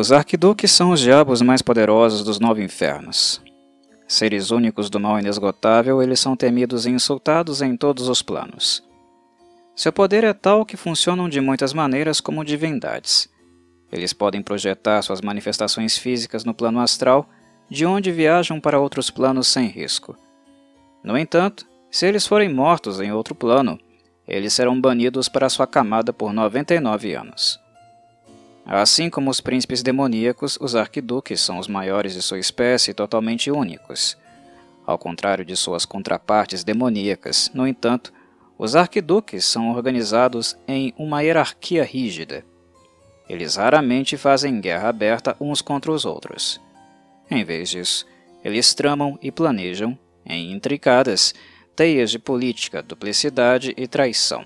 Os arquiduques são os diabos mais poderosos dos 9 infernos. Seres únicos do mal inesgotável, eles são temidos e insultados em todos os planos. Seu poder é tal que funcionam de muitas maneiras como divindades. Eles podem projetar suas manifestações físicas no plano astral, de onde viajam para outros planos sem risco. No entanto, se eles forem mortos em outro plano, eles serão banidos para sua camada por 99 anos. Assim como os príncipes demoníacos, os arquiduques são os maiores de sua espécie e totalmente únicos. Ao contrário de suas contrapartes demoníacas, no entanto, os arquiduques são organizados em uma hierarquia rígida. Eles raramente fazem guerra aberta uns contra os outros. Em vez disso, eles tramam e planejam, em intricadas, teias de política, duplicidade e traição.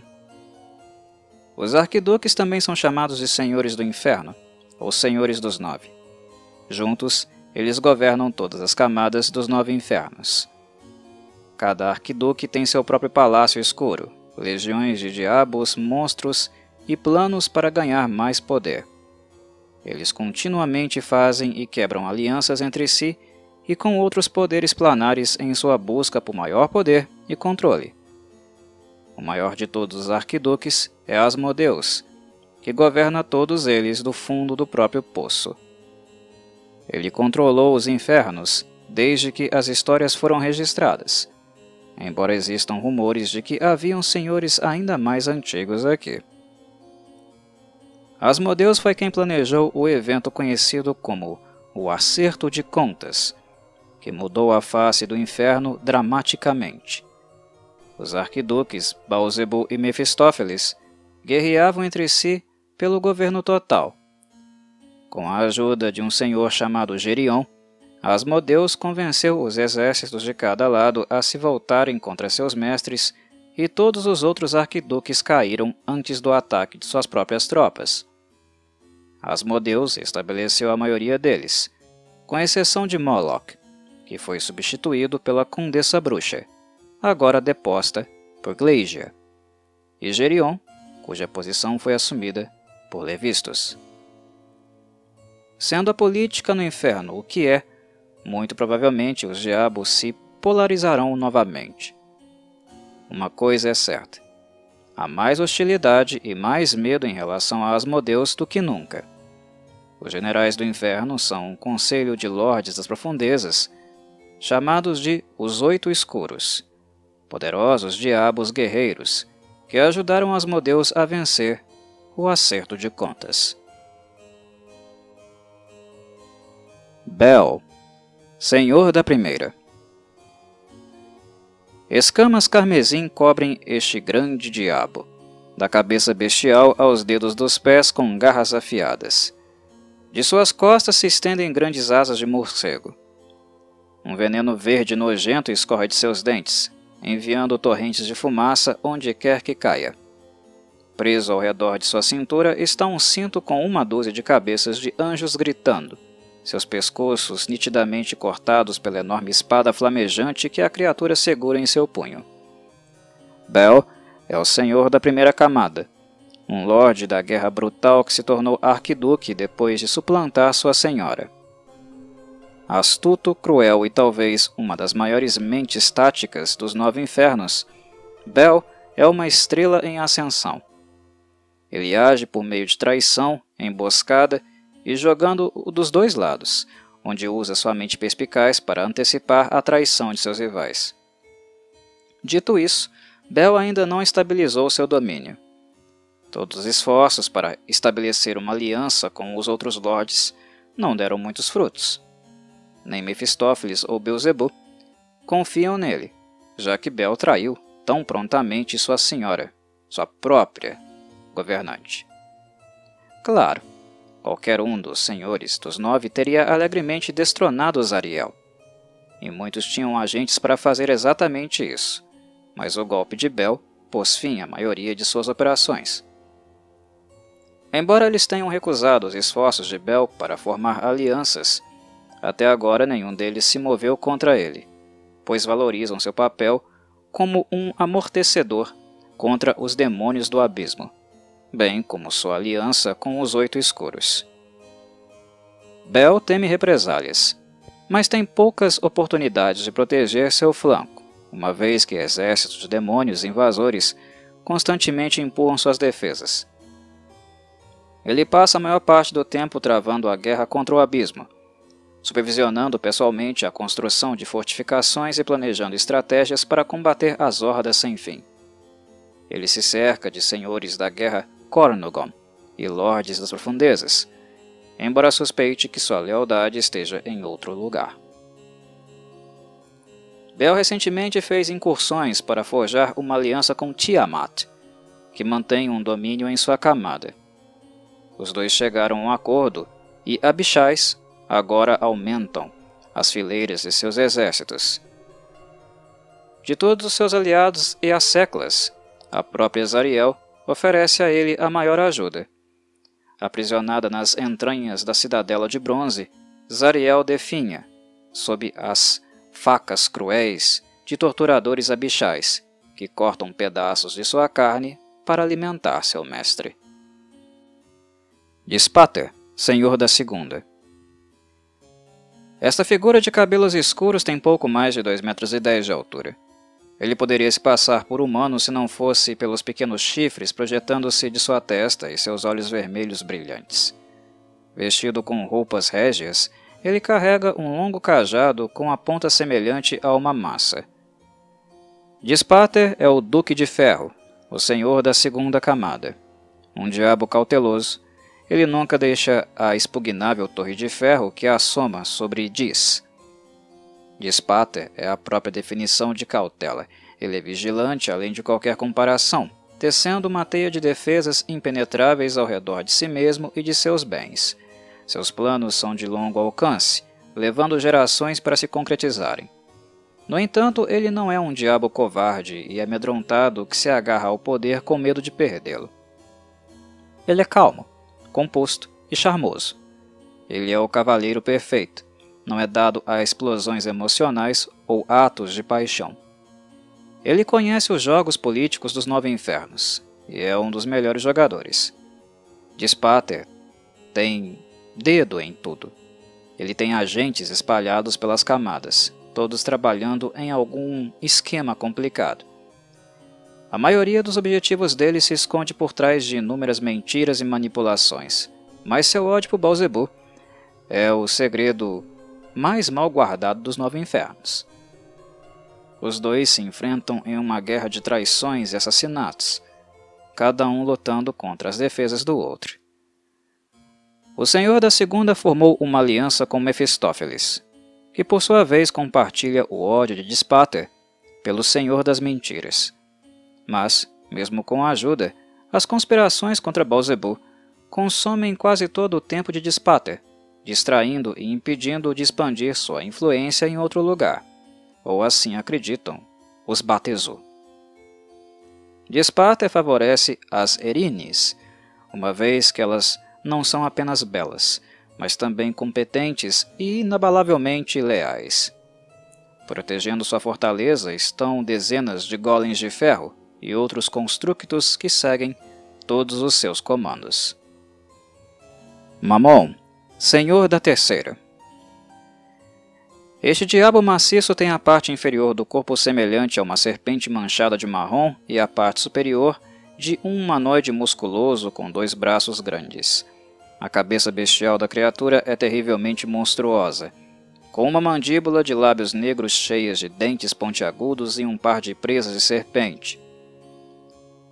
Os arquiduques também são chamados de senhores do inferno, ou senhores dos 9. Juntos, eles governam todas as camadas dos 9 infernos. Cada arquiduque tem seu próprio palácio escuro, legiões de diabos, monstros e planos para ganhar mais poder. Eles continuamente fazem e quebram alianças entre si e com outros poderes planares em sua busca por maior poder e controle. O maior de todos os arquiduques é Asmodeus, que governa todos eles do fundo do próprio poço. Ele controlou os infernos desde que as histórias foram registradas, embora existam rumores de que haviam senhores ainda mais antigos aqui. Asmodeus foi quem planejou o evento conhecido como o Acerto de Contas, que mudou a face do inferno dramaticamente. Os arquiduques Baalzebub e Mefistófeles guerreavam entre si pelo governo total. Com a ajuda de um senhor chamado Gerion, Asmodeus convenceu os exércitos de cada lado a se voltarem contra seus mestres e todos os outros arquiduques caíram antes do ataque de suas próprias tropas. Asmodeus estabeleceu a maioria deles, com exceção de Moloch, que foi substituído pela Condessa Bruxa, agora deposta por Gleigia, e Gerion, cuja posição foi assumida por Levistos. Sendo a política no inferno o que é, muito provavelmente os diabos se polarizarão novamente. Uma coisa é certa: há mais hostilidade e mais medo em relação a Asmodeus do que nunca. Os generais do inferno são um conselho de lordes das profundezas, chamados de os 8 Escuros, poderosos diabos guerreiros, que ajudaram Asmodeus a vencer o Acerto de Contas. Bel, Senhor da Primeira. Escamas carmesim cobrem este grande diabo, da cabeça bestial aos dedos dos pés com garras afiadas. De suas costas se estendem grandes asas de morcego. Um veneno verde nojento escorre de seus dentes, enviando torrentes de fumaça onde quer que caia. Preso ao redor de sua cintura está um cinto com uma dúzia de cabeças de anjos gritando, seus pescoços nitidamente cortados pela enorme espada flamejante que a criatura segura em seu punho. Bel é o senhor da primeira camada, um lorde da guerra brutal que se tornou arquiduque depois de suplantar sua senhora. Astuto, cruel e talvez uma das maiores mentes táticas dos 9 infernos, Bel é uma estrela em ascensão. Ele age por meio de traição, emboscada e jogando dos 2 lados, onde usa sua mente perspicaz para antecipar a traição de seus rivais. Dito isso, Bel ainda não estabilizou seu domínio. Todos os esforços para estabelecer uma aliança com os outros lordes não deram muitos frutos. Nem Mefistófeles ou Beelzebub confiam nele, já que Bel traiu tão prontamente sua senhora, sua própria governante. Claro, qualquer um dos senhores dos 9 teria alegremente destronado Zariel, e muitos tinham agentes para fazer exatamente isso, mas o golpe de Bel pôs fim à maioria de suas operações. Embora eles tenham recusado os esforços de Bel para formar alianças, até agora nenhum deles se moveu contra ele, pois valorizam seu papel como um amortecedor contra os demônios do abismo, bem como sua aliança com os 8 Escuros. Bel teme represálias, mas tem poucas oportunidades de proteger seu flanco, uma vez que exércitos de demônios invasores constantemente empurram suas defesas. Ele passa a maior parte do tempo travando a guerra contra o abismo, supervisionando pessoalmente a construção de fortificações e planejando estratégias para combater as hordas sem fim. Ele se cerca de senhores da guerra Cornugon e lordes das profundezas, embora suspeite que sua lealdade esteja em outro lugar. Bel recentemente fez incursões para forjar uma aliança com Tiamat, que mantém um domínio em sua camada. Os dois chegaram a um acordo e Abishais agora aumentam as fileiras de seus exércitos. De todos os seus aliados e as Seclas, a própria Zariel oferece a ele a maior ajuda. Aprisionada nas entranhas da Cidadela de Bronze, Zariel definha, sob as facas cruéis de torturadores abixais, que cortam pedaços de sua carne para alimentar seu mestre. Dispater, Senhor da Segunda. Esta figura de cabelos escuros tem pouco mais de 2,10 metros de altura. Ele poderia se passar por humano se não fosse pelos pequenos chifres projetando-se de sua testa e seus olhos vermelhos brilhantes. Vestido com roupas régias, ele carrega um longo cajado com a ponta semelhante a uma massa. Dispater é o Duque de Ferro, o Senhor da Segunda Camada. Um diabo cauteloso, ele nunca deixa a expugnável torre de ferro que assoma sobre Dis. Dispater é a própria definição de cautela. Ele é vigilante além de qualquer comparação, tecendo uma teia de defesas impenetráveis ao redor de si mesmo e de seus bens. Seus planos são de longo alcance, levando gerações para se concretizarem. No entanto, ele não é um diabo covarde e amedrontado que se agarra ao poder com medo de perdê-lo. Ele é calmo, composto e charmoso. Ele é o cavaleiro perfeito, não é dado a explosões emocionais ou atos de paixão. Ele conhece os jogos políticos dos 9 infernos e é um dos melhores jogadores. Dispater tem dedo em tudo. Ele tem agentes espalhados pelas camadas, todos trabalhando em algum esquema complicado. A maioria dos objetivos dele se esconde por trás de inúmeras mentiras e manipulações, mas seu ódio por Beelzebub é o segredo mais mal guardado dos 9 infernos. Os dois se enfrentam em uma guerra de traições e assassinatos, cada um lutando contra as defesas do outro. O Senhor da Segunda formou uma aliança com Mefistófeles, que por sua vez compartilha o ódio de Dispater pelo Senhor das Mentiras. Mas, mesmo com a ajuda, as conspirações contra Beelzebub consomem quase todo o tempo de Dispater, distraindo e impedindo de expandir sua influência em outro lugar, ou assim acreditam os Batezu. Dispater favorece as Erines, uma vez que elas não são apenas belas, mas também competentes e inabalavelmente leais. Protegendo sua fortaleza estão dezenas de golems de ferro e outros constructos que seguem todos os seus comandos. Mamon, Senhor da Terceira. Este diabo maciço tem a parte inferior do corpo semelhante a uma serpente manchada de marrom e a parte superior de um humanoide musculoso com 2 braços grandes. A cabeça bestial da criatura é terrivelmente monstruosa, com uma mandíbula de lábios negros cheias de dentes pontiagudos e um par de presas de serpente.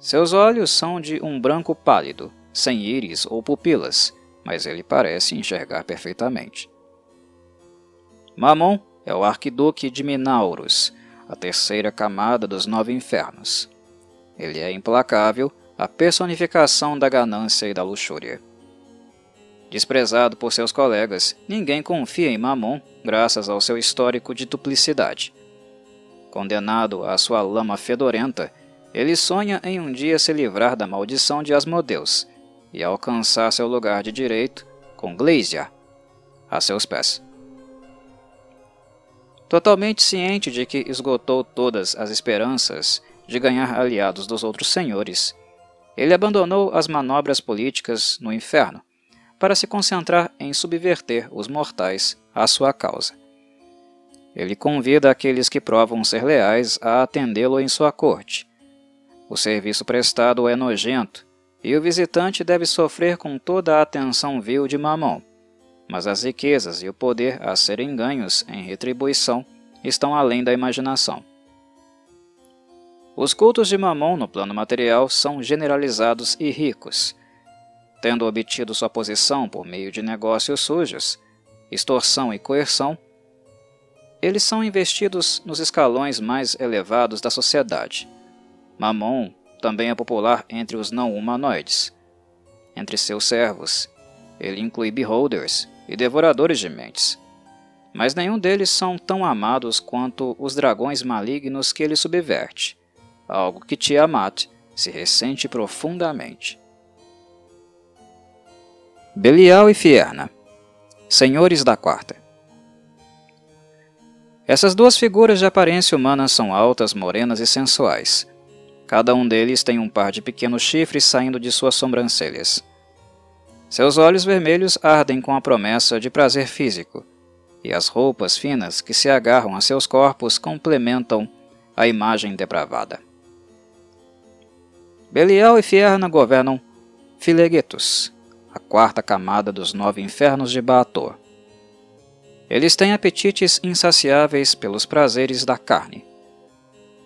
Seus olhos são de um branco pálido, sem íris ou pupilas, mas ele parece enxergar perfeitamente. Mamon é o arquiduque de Minauros, a terceira camada dos 9 infernos. Ele é implacável, a personificação da ganância e da luxúria. Desprezado por seus colegas, ninguém confia em Mamon graças ao seu histórico de duplicidade. Condenado à sua lama fedorenta, ele sonha em um dia se livrar da maldição de Asmodeus e alcançar seu lugar de direito com Glaciar a seus pés. Totalmente ciente de que esgotou todas as esperanças de ganhar aliados dos outros senhores, ele abandonou as manobras políticas no inferno para se concentrar em subverter os mortais à sua causa. Ele convida aqueles que provam ser leais a atendê-lo em sua corte. O serviço prestado é nojento, e o visitante deve sofrer com toda a atenção vil de Mamon, mas as riquezas e o poder a serem ganhos em retribuição estão além da imaginação. Os cultos de Mamon no plano material são generalizados e ricos. Tendo obtido sua posição por meio de negócios sujos, extorsão e coerção, eles são investidos nos escalões mais elevados da sociedade. Mamon também é popular entre os não-humanoides. Entre seus servos, ele inclui beholders e devoradores de mentes. Mas nenhum deles são tão amados quanto os dragões malignos que ele subverte, algo que Tiamat se ressente profundamente. Belial e Fierna, senhores da quarta. Essas duas figuras de aparência humana são altas, morenas e sensuais. Cada um deles tem um par de pequenos chifres saindo de suas sobrancelhas. Seus olhos vermelhos ardem com a promessa de prazer físico, e as roupas finas que se agarram a seus corpos complementam a imagem depravada. Belial e Fierna governam Philegetus, a quarta camada dos 9 infernos de Baator. Eles têm apetites insaciáveis pelos prazeres da carne.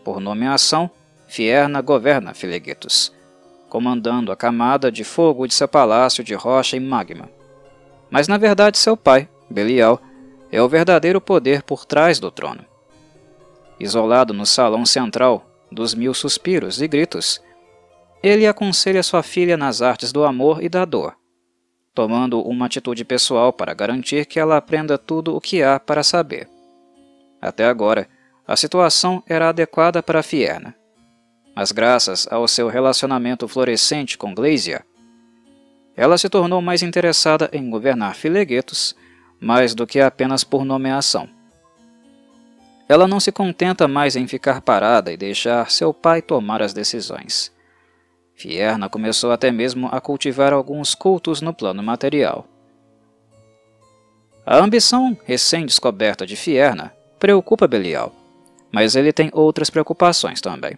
Por nomeação, Fierna governa Philegetus, comandando a camada de fogo de seu palácio de rocha e magma. Mas na verdade seu pai, Belial, é o verdadeiro poder por trás do trono. Isolado no salão central dos 1000 suspiros e gritos, ele aconselha sua filha nas artes do amor e da dor, tomando uma atitude pessoal para garantir que ela aprenda tudo o que há para saber. Até agora, a situação era adequada para Fierna, mas graças ao seu relacionamento florescente com Glacia, ela se tornou mais interessada em governar Philegetus mais do que apenas por nomeação. Ela não se contenta mais em ficar parada e deixar seu pai tomar as decisões. Fierna começou até mesmo a cultivar alguns cultos no plano material. A ambição recém-descoberta de Fierna preocupa Belial, mas ele tem outras preocupações também.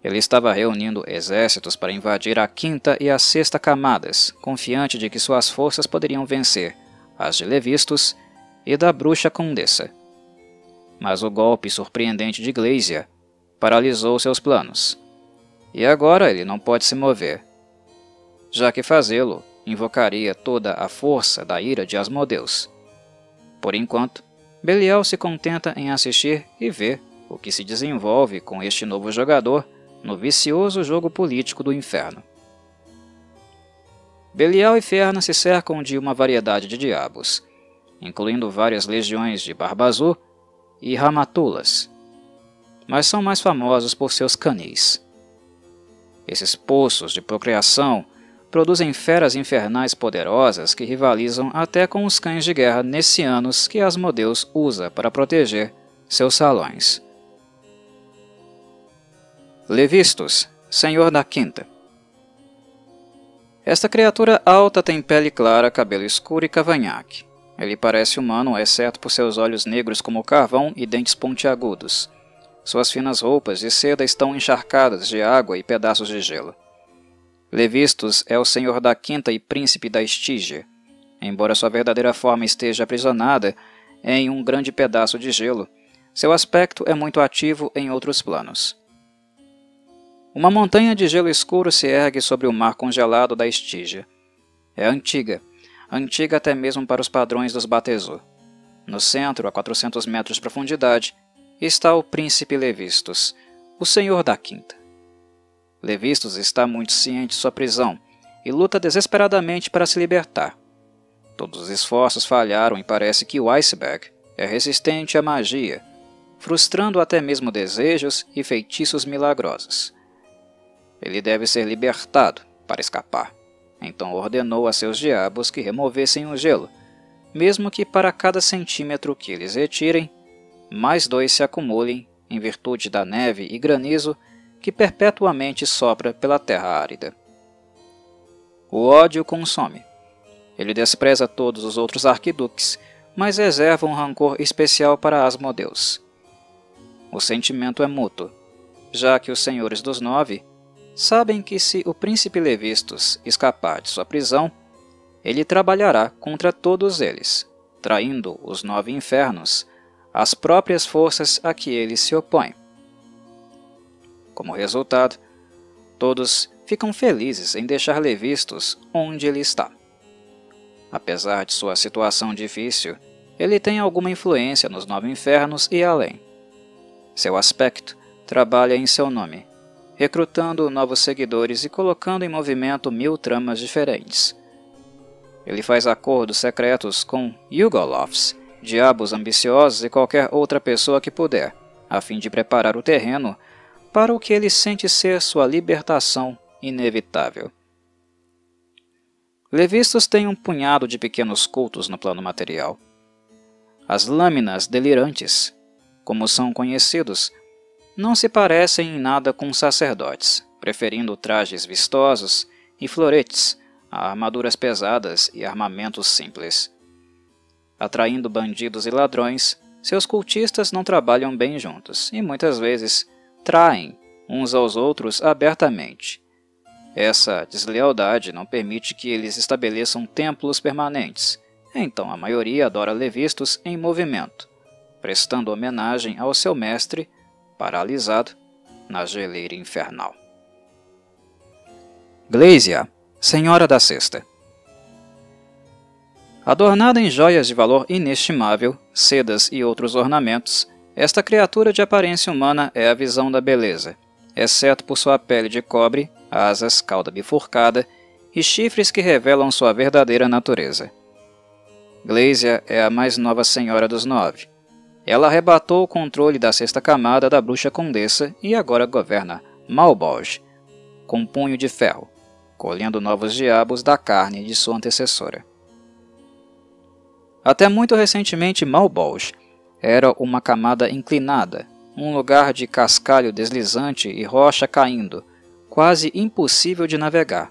Ele estava reunindo exércitos para invadir a 5ª e a 6ª camadas, confiante de que suas forças poderiam vencer as de Levistos e da bruxa Condessa. Mas o golpe surpreendente de Glacia paralisou seus planos. E agora ele não pode se mover, já que fazê-lo invocaria toda a força da ira de Asmodeus. Por enquanto, Belial se contenta em assistir e ver o que se desenvolve com este novo jogador no vicioso jogo político do inferno. Belial e Fierna se cercam de uma variedade de diabos, incluindo várias legiões de Barba-Azul e Ramatulas, mas são mais famosos por seus canis. Esses poços de procriação produzem feras infernais poderosas que rivalizam até com os cães de guerra nessianos que Asmodeus usa para proteger seus salões. Levistos, senhor da 5ª. Esta criatura alta tem pele clara, cabelo escuro e cavanhaque. Ele parece humano, exceto por seus olhos negros como carvão e dentes pontiagudos. Suas finas roupas de seda estão encharcadas de água e pedaços de gelo. Levistos é o senhor da 5ª e príncipe da Estígia, embora sua verdadeira forma esteja aprisionada em um grande pedaço de gelo. Seu aspecto é muito ativo em outros planos. Uma montanha de gelo escuro se ergue sobre o mar congelado da Estígia. É antiga até mesmo para os padrões dos Batezu. No centro, a 400 metros de profundidade, está o príncipe Levistos, o senhor da 5ª. Levistos está muito ciente de sua prisão e luta desesperadamente para se libertar. Todos os esforços falharam e parece que o iceberg é resistente à magia, frustrando até mesmo desejos e feitiços milagrosos. Ele deve ser libertado para escapar. Então ordenou a seus diabos que removessem o gelo, mesmo que para cada centímetro que eles retirem, mais 2 se acumulem em virtude da neve e granizo que perpetuamente sopra pela terra árida. O ódio consome, Ele despreza todos os outros arquiduques, mas reserva um rancor especial para Asmodeus. O sentimento é mútuo, já que os senhores dos 9 sabem que se o príncipe Levistus escapar de sua prisão, ele trabalhará contra todos eles, traindo os 9 infernos, as próprias forças a que ele se opõe. Como resultado, todos ficam felizes em deixar Levistus onde ele está. Apesar de sua situação difícil, ele tem alguma influência nos 9 infernos e além. Seu aspecto trabalha em seu nome, recrutando novos seguidores e colocando em movimento 1000 tramas diferentes. Ele faz acordos secretos com Yugoloths, diabos ambiciosos e qualquer outra pessoa que puder, a fim de preparar o terreno para o que ele sente ser sua libertação inevitável. Levistus tem um punhado de pequenos cultos no plano material. As lâminas delirantes, como são conhecidos, não se parecem em nada com sacerdotes, preferindo trajes vistosos e floretes a armaduras pesadas e armamentos simples. Atraindo bandidos e ladrões, seus cultistas não trabalham bem juntos e muitas vezes traem uns aos outros abertamente. Essa deslealdade não permite que eles estabeleçam templos permanentes, então a maioria adora Levistus em movimento, prestando homenagem ao seu mestre, paralisado na geleira infernal. Gleisia, Senhora da Cesta. Adornada em joias de valor inestimável, sedas e outros ornamentos, esta criatura de aparência humana é a visão da beleza, exceto por sua pele de cobre, asas, cauda bifurcada e chifres que revelam sua verdadeira natureza. Gleisia é a mais nova senhora dos 9. Ela arrebatou o controle da 6ª camada da bruxa condessa e agora governa Malbolge, com punho de ferro, colhendo novos diabos da carne de sua antecessora. Até muito recentemente Malbolge era uma camada inclinada, um lugar de cascalho deslizante e rocha caindo, quase impossível de navegar.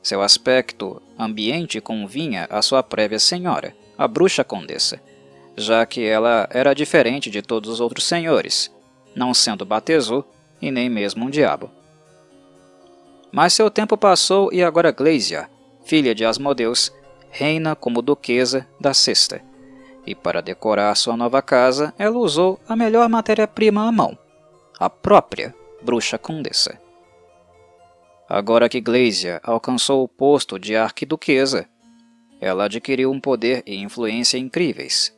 Seu aspecto ambiente convinha à sua prévia senhora, a bruxa condessa, já que ela era diferente de todos os outros senhores, não sendo Batezu e nem mesmo um diabo. Mas seu tempo passou e agora Gleisia, filha de Asmodeus, reina como duquesa da Cesta, e para decorar sua nova casa ela usou a melhor matéria-prima à mão, a própria bruxa condessa. Agora que Gleisia alcançou o posto de arquiduquesa, ela adquiriu um poder e influência incríveis.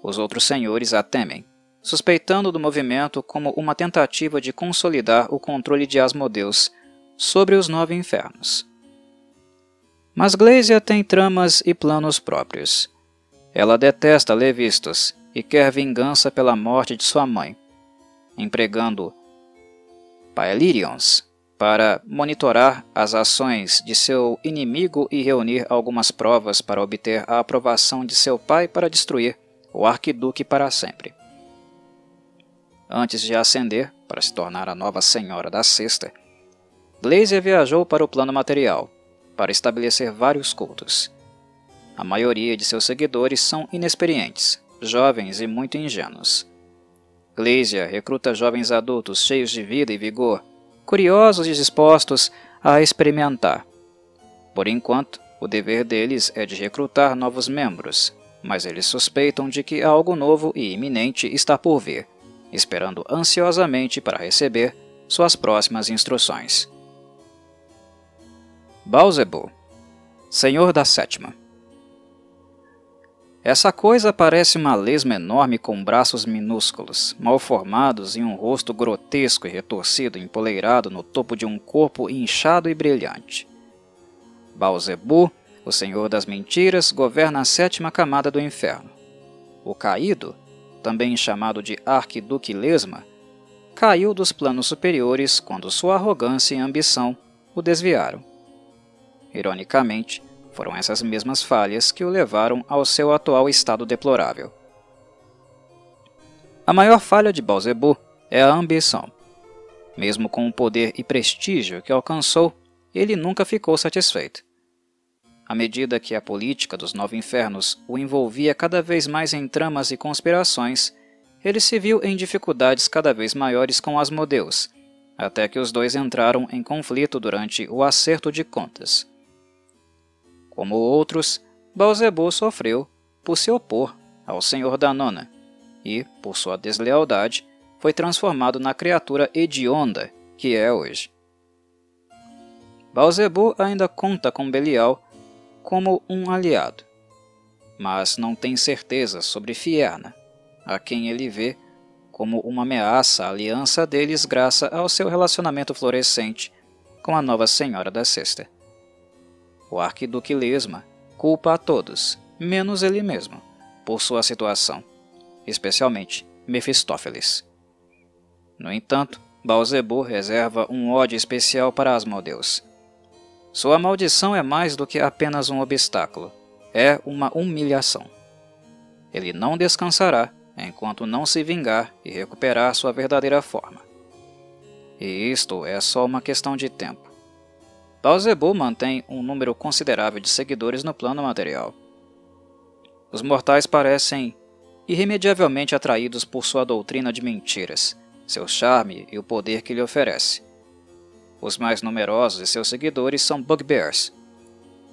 Os outros senhores a temem, suspeitando do movimento como uma tentativa de consolidar o controle de Asmodeus sobre os 9 infernos. Mas Gleisia tem tramas e planos próprios. Ela detesta Levistus e quer vingança pela morte de sua mãe, empregando Paelirions para monitorar as ações de seu inimigo e reunir algumas provas para obter a aprovação de seu pai para destruir o arquiduque para sempre. Antes de ascender para se tornar a nova senhora da Cesta, Gleisia viajou para o plano material para estabelecer vários cultos. A maioria de seus seguidores são inexperientes, jovens e muito ingênuos. Gleisia recruta jovens adultos cheios de vida e vigor, curiosos e dispostos a experimentar. Por enquanto, o dever deles é de recrutar novos membros, mas eles suspeitam de que algo novo e iminente está por vir, esperando ansiosamente para receber suas próximas instruções. Baalzebub, Senhor da Sétima. Essa coisa parece uma lesma enorme com braços minúsculos, mal formados e um rosto grotesco e retorcido empoleirado no topo de um corpo inchado e brilhante. Baalzebub, o Senhor das Mentiras, governa a 7ª camada do inferno. O Caído, também chamado de Arquiduque Lesma, caiu dos planos superiores quando sua arrogância e ambição o desviaram. Ironicamente, foram essas mesmas falhas que o levaram ao seu atual estado deplorável. A maior falha de Baalzebub é a ambição. Mesmo com o poder e prestígio que alcançou, ele nunca ficou satisfeito. à medida que a política dos nove infernos o envolvia cada vez mais em tramas e conspirações, ele se viu em dificuldades cada vez maiores com Asmodeus, até que os dois entraram em conflito durante o acerto de contas. Como outros, Beelzebub sofreu por se opor ao Senhor da Nona e, por sua deslealdade, foi transformado na criatura hedionda que é hoje. Beelzebub ainda conta com Belial como um aliado, mas não tem certeza sobre Fierna, a quem ele vê como uma ameaça à aliança deles graças ao seu relacionamento florescente com a nova Senhora da Sexta. O Arquiduque Lesma culpa a todos, menos ele mesmo, por sua situação, especialmente Mefistófeles. No entanto, Beelzebub reserva um ódio especial para Asmodeus. Sua maldição é mais do que apenas um obstáculo, é uma humilhação. Ele não descansará enquanto não se vingar e recuperar sua verdadeira forma. E isto é só uma questão de tempo. Beelzebub mantém um número considerável de seguidores no plano material. Os mortais parecem irremediavelmente atraídos por sua doutrina de mentiras, seu charme e o poder que lhe oferece. Os mais numerosos de seus seguidores são Bugbears,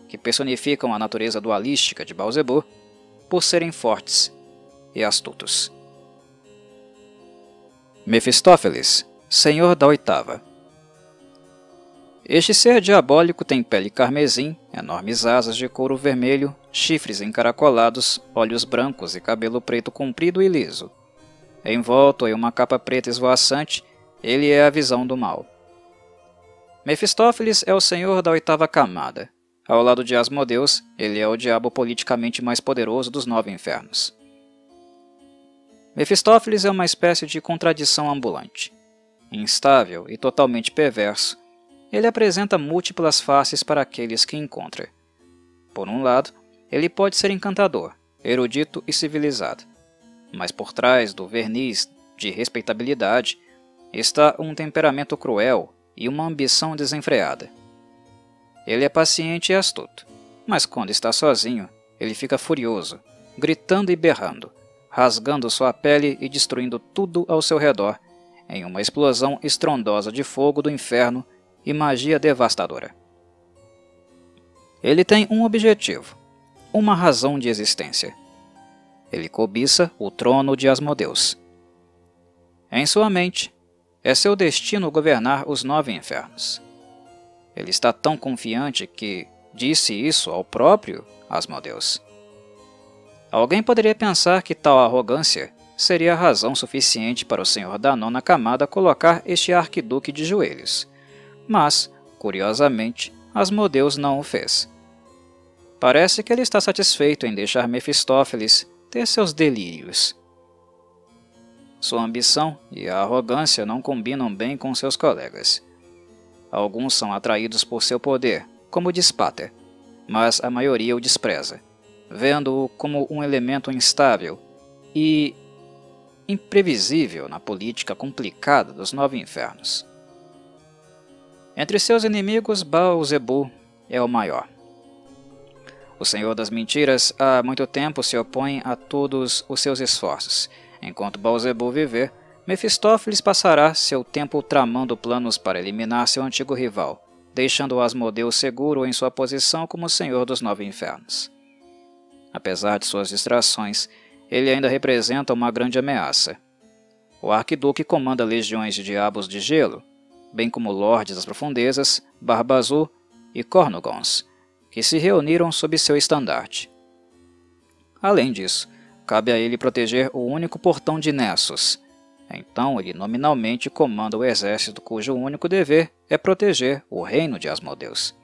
que personificam a natureza dualística de Beelzebub por serem fortes e astutos. Mefistófeles, Senhor da Oitava. Este ser diabólico tem pele carmesim, enormes asas de couro vermelho, chifres encaracolados, olhos brancos e cabelo preto comprido e liso. Envolto em uma capa preta esvoaçante, ele é a visão do mal. Mefistófeles é o senhor da oitava camada. Ao lado de Asmodeus, ele é o diabo politicamente mais poderoso dos nove infernos. Mefistófeles é uma espécie de contradição ambulante. Instável e totalmente perverso, ele apresenta múltiplas faces para aqueles que encontra. Por um lado, ele pode ser encantador, erudito e civilizado, mas por trás do verniz de respeitabilidade está um temperamento cruel e uma ambição desenfreada. Ele é paciente e astuto, mas quando está sozinho, ele fica furioso, gritando e berrando, rasgando sua pele e destruindo tudo ao seu redor em uma explosão estrondosa de fogo do inferno e magia devastadora. Ele tem um objetivo, uma razão de existência. Ele cobiça o trono de Asmodeus. Em sua mente, é seu destino governar os nove infernos. Ele está tão confiante que disse isso ao próprio Asmodeus. Alguém poderia pensar que tal arrogância seria razão suficiente para o Senhor da Nona Camada colocar este arquiduque de joelhos. Mas, curiosamente, Asmodeus não o fez. Parece que ele está satisfeito em deixar Mefistófeles ter seus delírios. Sua ambição e a arrogância não combinam bem com seus colegas. Alguns são atraídos por seu poder, como Dispater, mas a maioria o despreza, vendo-o como um elemento instável e imprevisível na política complicada dos nove infernos. Entre seus inimigos, Beelzebub é o maior. O Senhor das Mentiras há muito tempo se opõe a todos os seus esforços. Enquanto Beelzebub viver, Mefistófeles passará seu tempo tramando planos para eliminar seu antigo rival, deixando Asmodeus seguro em sua posição como Senhor dos Nove Infernos. Apesar de suas distrações, ele ainda representa uma grande ameaça. O Arquiduque comanda legiões de diabos de gelo, bem como lordes das profundezas, Barba Azul e Cornugons, que se reuniram sob seu estandarte. Além disso, cabe a ele proteger o único portão de Nessos. Então ele nominalmente comanda o exército cujo único dever é proteger o reino de Asmodeus.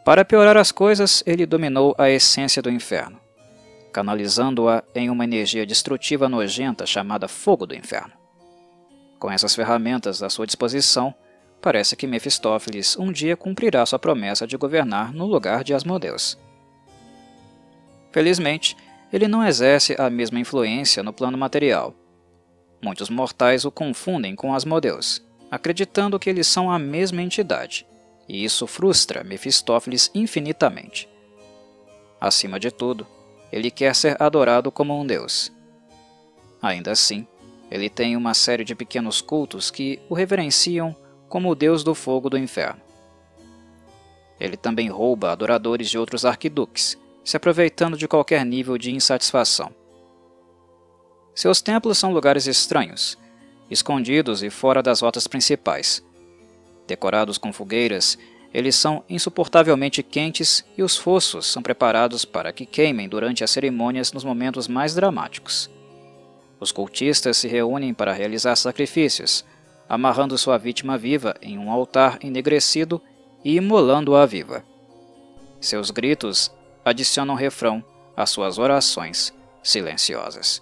Para piorar as coisas, ele dominou a essência do inferno, canalizando-a em uma energia destrutiva nojenta chamada Fogo do Inferno. Com essas ferramentas à sua disposição, parece que Mefistófeles um dia cumprirá sua promessa de governar no lugar de Asmodeus. Felizmente, ele não exerce a mesma influência no plano material. Muitos mortais o confundem com Asmodeus, acreditando que eles são a mesma entidade, e isso frustra Mefistófeles infinitamente. Acima de tudo, ele quer ser adorado como um deus. Ainda assim, ele tem uma série de pequenos cultos que o reverenciam como o deus do fogo do inferno. Ele também rouba adoradores de outros arquiduques, se aproveitando de qualquer nível de insatisfação. Seus templos são lugares estranhos, escondidos e fora das rotas principais. Decorados com fogueiras, eles são insuportavelmente quentes e os fossos são preparados para que queimem durante as cerimônias nos momentos mais dramáticos. Os cultistas se reúnem para realizar sacrifícios, amarrando sua vítima viva em um altar enegrecido e imolando-a viva. Seus gritos adicionam refrão às suas orações silenciosas.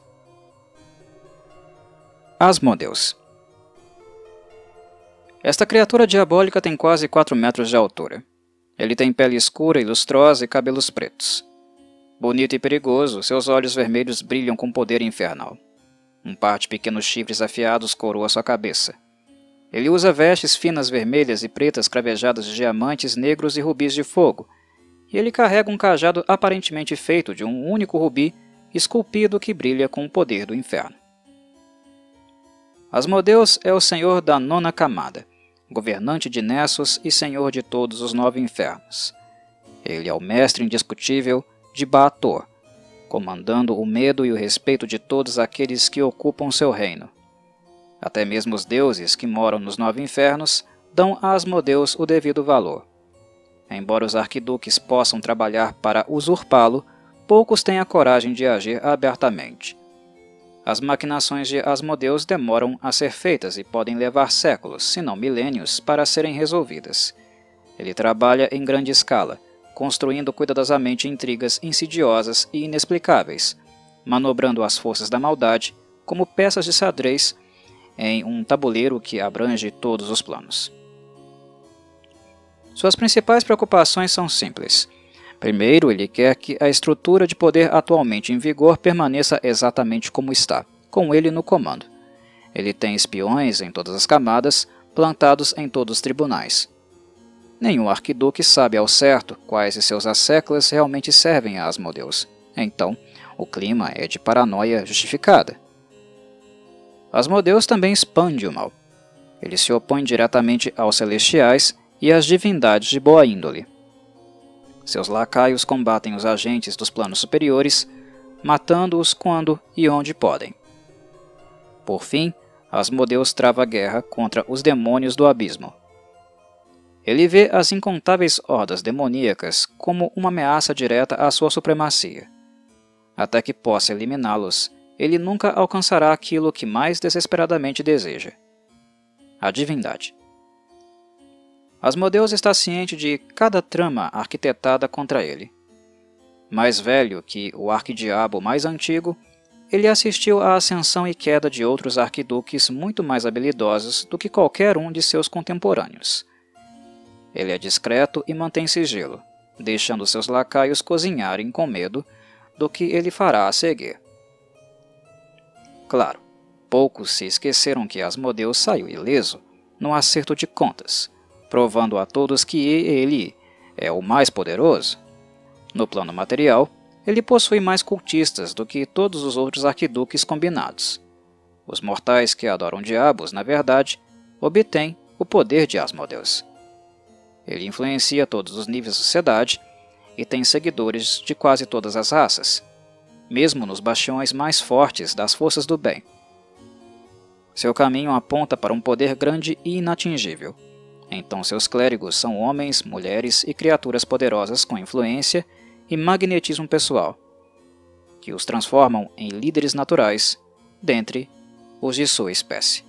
Asmodeus. Esta criatura diabólica tem quase 4 metros de altura. Ele tem pele escura e lustrosa e cabelos pretos. Bonito e perigoso, seus olhos vermelhos brilham com poder infernal. Um par de pequenos chifres afiados coroa sua cabeça. Ele usa vestes finas vermelhas e pretas cravejadas de diamantes negros e rubis de fogo, e ele carrega um cajado aparentemente feito de um único rubi esculpido que brilha com o poder do inferno. Asmodeus é o senhor da 9ª camada, governante de Nessos e senhor de todos os 9 infernos. Ele é o mestre indiscutível de Baator, comandando o medo e o respeito de todos aqueles que ocupam seu reino. Até mesmo os deuses que moram nos 9 infernos dão a Asmodeus o devido valor. Embora os arquiduques possam trabalhar para usurpá-lo, poucos têm a coragem de agir abertamente. As maquinações de Asmodeus demoram a ser feitas e podem levar séculos, se não milênios, para serem resolvidas. Ele trabalha em grande escala, construindo cuidadosamente intrigas insidiosas e inexplicáveis, manobrando as forças da maldade como peças de xadrez em um tabuleiro que abrange todos os planos. Suas principais preocupações são simples. Primeiro, ele quer que a estrutura de poder atualmente em vigor permaneça exatamente como está, com ele no comando. Ele tem espiões em todas as camadas, plantados em todos os tribunais. Nenhum arquiduque sabe ao certo quais de seus asseclas realmente servem a Asmodeus. Então, o clima é de paranoia justificada. Asmodeus também expande o mal. Ele se opõe diretamente aos celestiais e às divindades de boa índole. Seus lacaios combatem os agentes dos planos superiores, matando-os quando e onde podem. Por fim, Asmodeus trava guerra contra os demônios do abismo. Ele vê as incontáveis hordas demoníacas como uma ameaça direta à sua supremacia. Até que possa eliminá-los, ele nunca alcançará aquilo que mais desesperadamente deseja: a divindade. Asmodeus está ciente de cada trama arquitetada contra ele. Mais velho que o arquidiabo mais antigo, ele assistiu à ascensão e queda de outros arquiduques muito mais habilidosos do que qualquer um de seus contemporâneos. Ele é discreto e mantém sigilo, deixando seus lacaios cozinharem com medo do que ele fará a seguir. Claro, poucos se esqueceram que Asmodeus saiu ileso no acerto de contas, provando a todos que ele é o mais poderoso. No plano material, ele possui mais cultistas do que todos os outros arquiduques combinados. Os mortais que adoram diabos, na verdade, obtêm o poder de Asmodeus. Ele influencia todos os níveis da sociedade e tem seguidores de quase todas as raças, mesmo nos bastiões mais fortes das forças do bem. Seu caminho aponta para um poder grande e inatingível. Então seus clérigos são homens, mulheres e criaturas poderosas com influência e magnetismo pessoal, que os transformam em líderes naturais dentre os de sua espécie.